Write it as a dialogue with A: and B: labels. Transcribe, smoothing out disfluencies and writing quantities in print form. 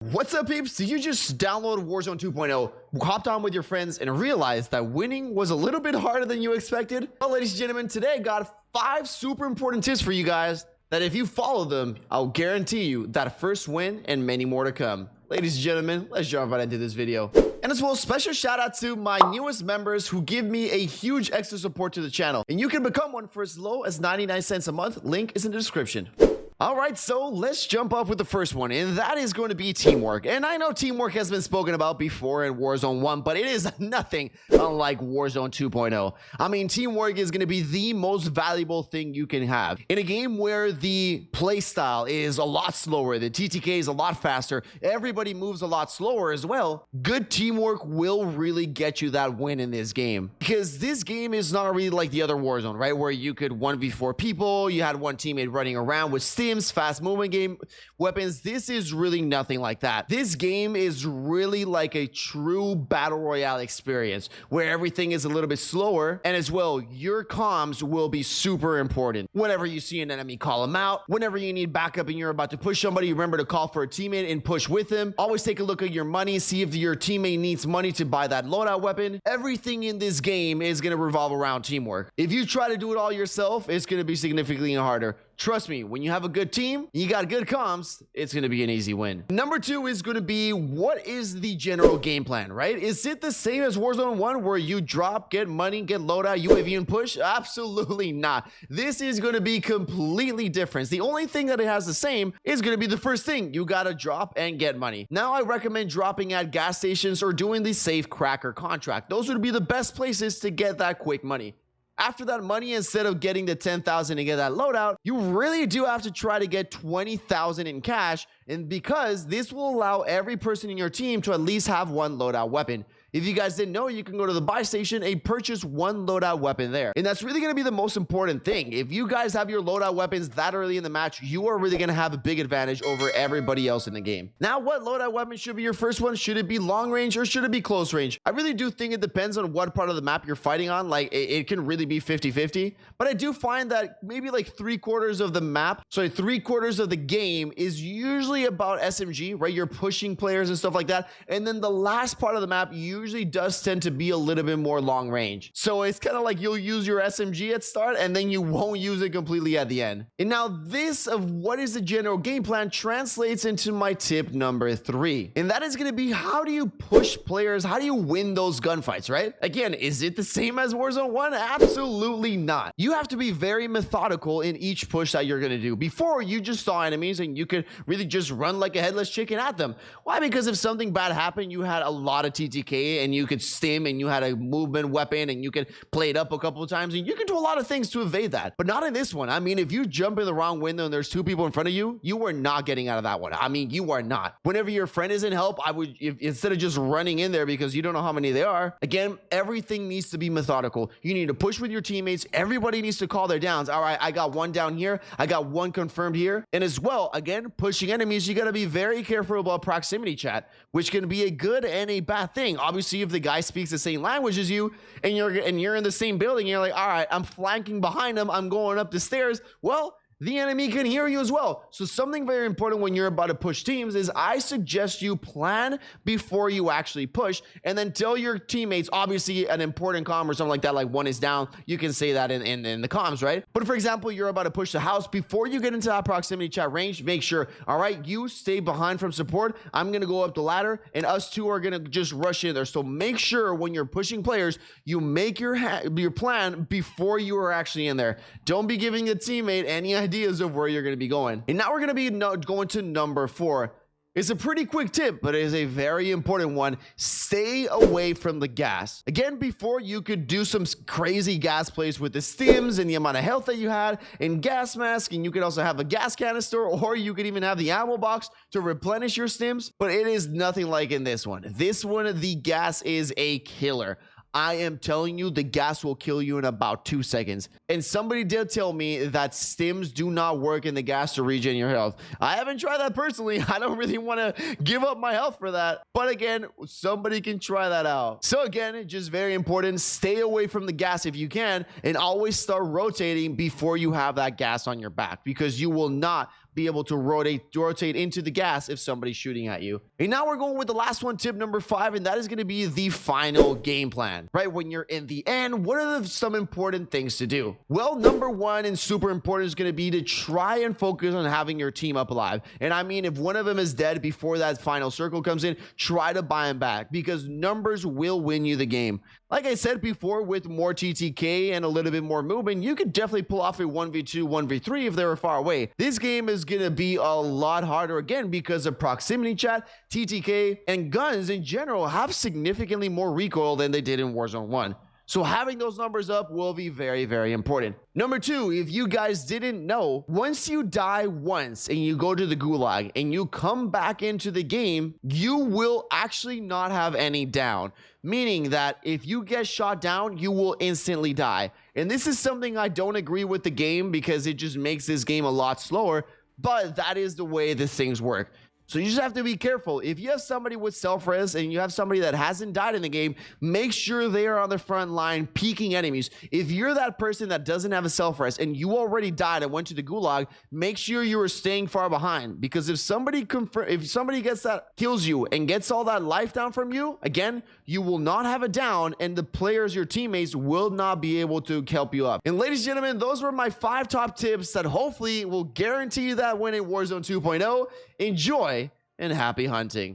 A: What's up, peeps? Did you just download Warzone 2.0, hopped on with your friends, and realized that winning was a little bit harder than you expected? Well, ladies and gentlemen, today I got 5 super important tips for you guys that if you follow them, I'll guarantee you that first win and many more to come. Ladies and gentlemen, let's jump right into this video. And as well, special shout out to my newest members who give me a huge extra support to the channel. And you can become one for as low as 99 cents a month. Link is in the description. All right, so let's jump off with the first one, and that is going to be teamwork. And I know teamwork has been spoken about before in Warzone 1, but it is nothing unlike Warzone 2.0. I mean, teamwork is going to be the most valuable thing you can have. In a game where the playstyle is a lot slower, the TTK is a lot faster, everybody moves a lot slower as well, good teamwork will really get you that win in this game. Because this game is not really like the other Warzone, right? Where you could 1v4 people, you had one teammate running around with fast movement game weapons. This is really nothing like that. This game is really like a true battle royale experience where everything is a little bit slower, and as well your comms will be super important. Whenever you see an enemy, call them out. Whenever you need backup and you're about to push somebody, remember to call for a teammate and push with them. Always take a look at your money, see if your teammate needs money to buy that loadout weapon. Everything in this game is going to revolve around teamwork. If you try to do it all yourself, it's going to be significantly harder. Trust me, when you have a good team, you got good comms, it's going to be an easy win. Number 2 is going to be, what is the general game plan, right? Is it the same as Warzone 1 where you drop, get money, get loadout, UAV, and push? Absolutely not. This is going to be completely different. The only thing that it has the same is going to be the first thing. You got to drop and get money. Now, I recommend dropping at gas stations or doing the safe cracker contract. Those would be the best places to get that quick money. After that money, instead of getting the 10,000 to get that loadout, you really do have to try to get 20,000 in cash, and because this will allow every person in your team to at least have one loadout weapon. If you guys didn't know, you can go to the buy station and purchase one loadout weapon there. And that's really going to be the most important thing. If you guys have your loadout weapons that early in the match, you are really going to have a big advantage over everybody else in the game. Now, what loadout weapon should be your first one? Should it be long range or should it be close range? I really do think it depends on what part of the map you're fighting on. Like, it can really be 50-50. But I do find that maybe like 3/4 of the map, sorry, 3/4 of the game is usually about SMG, right? You're pushing players and stuff like that. And then the last part of the map usually does tend to be a little bit more long range. So it's kind of like you'll use your SMG at start and then you won't use it completely at the end. And now this of what is the general game plan translates into my tip number 3. And that is going to be, how do you push players? How do you win those gunfights, right? Again, is it the same as Warzone 1? Absolutely not. You have to be very methodical in each push that you're going to do. Before, you just saw enemies and you could really just run like a headless chicken at them. Why? Because if something bad happened, you had a lot of TTK and you could stim and you had a movement weapon and you could play it up a couple of times and you can do a lot of things to evade that. But not in this one. I mean, if you jump in the wrong window and there's 2 people in front of you, you are not getting out of that one. I mean, you are not. Whenever your friend is in help, I would, instead of just running in there because you don't know how many they are, again, everything needs to be methodical. You need to push with your teammates. Everybody needs to call their downs. All right, I got one down here. I got one confirmed here. And as well, again, pushing enemies, you got to be very careful about proximity chat, which can be a good and a bad thing. Obviously, if the guy speaks the same language as you and you're in the same building, you're like, all right, I'm flanking behind him, I'm going up the stairs. Well, the enemy can hear you as well. So something very important when you're about to push teams is I suggest you plan before you actually push, and then tell your teammates, obviously an important comm or something like that, like one is down, you can say that in the comms, right? But for example, you're about to push the house. Before you get into that proximity chat range, make sure, all right, you stay behind from support. I'm going to go up the ladder and us 2 are going to just rush in there. So make sure when you're pushing players, you make your plan before you are actually in there. Don't be giving a teammate any ideas of where you're going to be going. And now we're going to be going to number 4. It's a pretty quick tip, but it is a very important one. Stay away from the gas. Again, before you could do some crazy gas plays with the stims and the amount of health that you had and gas mask, and you could also have a gas canister, or you could even have the ammo box to replenish your stims, but it is nothing like in this one. This one, the gas is a killer. I am telling you, the gas will kill you in about 2 seconds. And somebody did tell me that stims do not work in the gas to regen your health. I haven't tried that personally. I don't really want to give up my health for that. But again, somebody can try that out. So again, just very important, stay away from the gas if you can, and always start rotating before you have that gas on your back, because you will not be able to rotate into the gas if somebody's shooting at you. And now we're going with the last one, tip number 5, and that is going to be the final game plan. Right, when you're in the end, what are some important things to do? Well, number 1 and super important is going to be to try and focus on having your team up alive. And I mean, if one of them is dead before that final circle comes in, try to buy him back, because numbers will win you the game. Like I said before, with more TTK and a little bit more movement, you could definitely pull off a 1v2, 1v3 if they were far away. This game is going to be a lot harder again because of proximity chat, TTK, and guns in general have significantly more recoil than they did in Warzone 1. So having those numbers up will be very, very important. Number 2, if you guys didn't know, once you die once and you go to the gulag and you come back into the game, you will actually not have any down. Meaning that if you get shot down, you will instantly die. And this is something I don't agree with the game, because it just makes this game a lot slower, but that is the way these things work. So you just have to be careful. If you have somebody with self-res and you have somebody that hasn't died in the game, make sure they are on the front line peeking enemies. If you're that person that doesn't have a self-res and you already died and went to the gulag, make sure you are staying far behind, because if somebody gets that, kills you and gets all that life down from you, again, you will not have a down, and the players, your teammates, will not be able to help you up. And ladies and gentlemen, those were my 5 top tips that hopefully will guarantee you that win in Warzone 2.0. Enjoy and happy hunting.